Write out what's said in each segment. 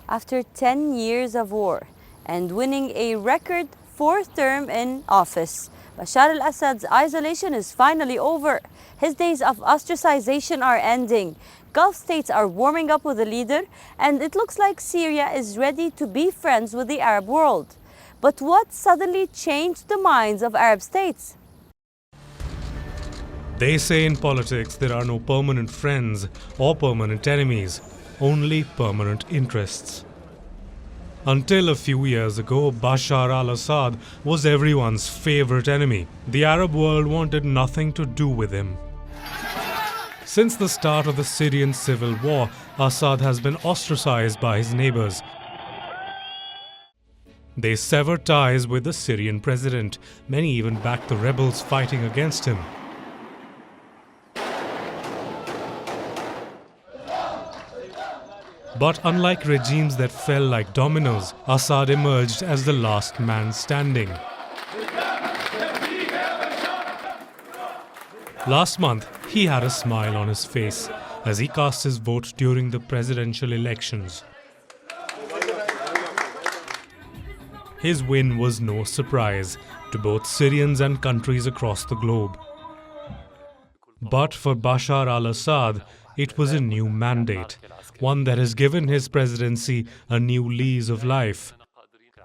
after 10 years of war and winning a record fourth term in office. Bashar al-Assad's isolation is finally over. His days of ostracization are ending. Gulf states are warming up with the leader, and it looks like Syria is ready to be friends with the Arab world. But what suddenly changed the minds of Arab states? They say in politics there are no permanent friends or permanent enemies, only permanent interests. Until a few years ago, Bashar al-Assad was everyone's favorite enemy. The Arab world wanted nothing to do with him. Since the start of the Syrian civil war, Assad has been ostracized by his neighbors. They severed ties with the Syrian president. Many even backed the rebels fighting against him. But unlike regimes that fell like dominoes, Assad emerged as the last man standing. Last month, he had a smile on his face as he cast his vote during the presidential elections. His win was no surprise to both Syrians and countries across the globe. But for Bashar al-Assad, it was a new mandate, one that has given his presidency a new lease of life.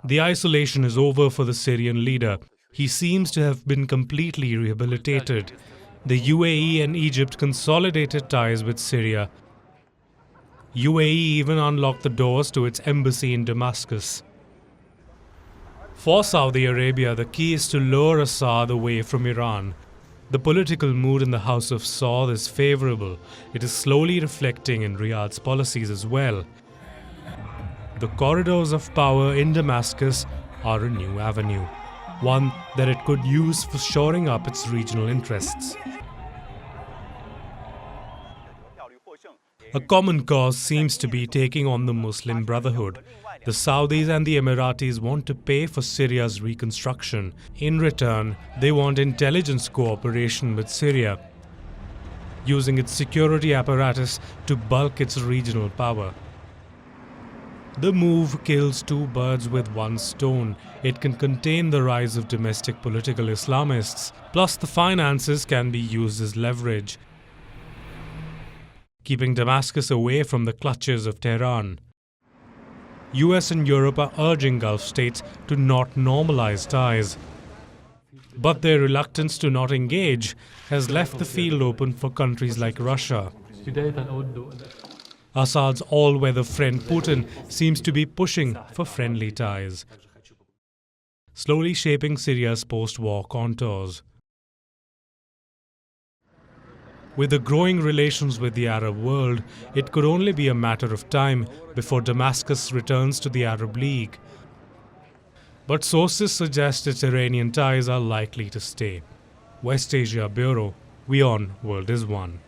The isolation is over for the Syrian leader. He seems to have been completely rehabilitated. The UAE and Egypt consolidated ties with Syria. UAE even unlocked the doors to its embassy in Damascus. For Saudi Arabia, the key is to lure Assad away from Iran. The political mood in the House of Saud is favorable. It is slowly reflecting in Riyadh's policies as well. The corridors of power in Damascus are a new avenue, one that it could use for shoring up its regional interests. A common cause seems to be taking on the Muslim Brotherhood. The Saudis and the Emiratis want to pay for Syria's reconstruction. In return, they want intelligence cooperation with Syria, using its security apparatus to bulk its regional power. The move kills two birds with one stone. It can contain the rise of domestic political Islamists, plus the finances can be used as leverage, keeping Damascus away from the clutches of Tehran. US and Europe are urging Gulf states to not normalize ties. But their reluctance to not engage has left the field open for countries like Russia. Assad's all-weather friend Putin seems to be pushing for friendly ties, slowly shaping Syria's post-war contours. With the growing relations with the Arab world, it could only be a matter of time before Damascus returns to the Arab League. But sources suggest its Iranian ties are likely to stay. West Asia Bureau, WION World is One.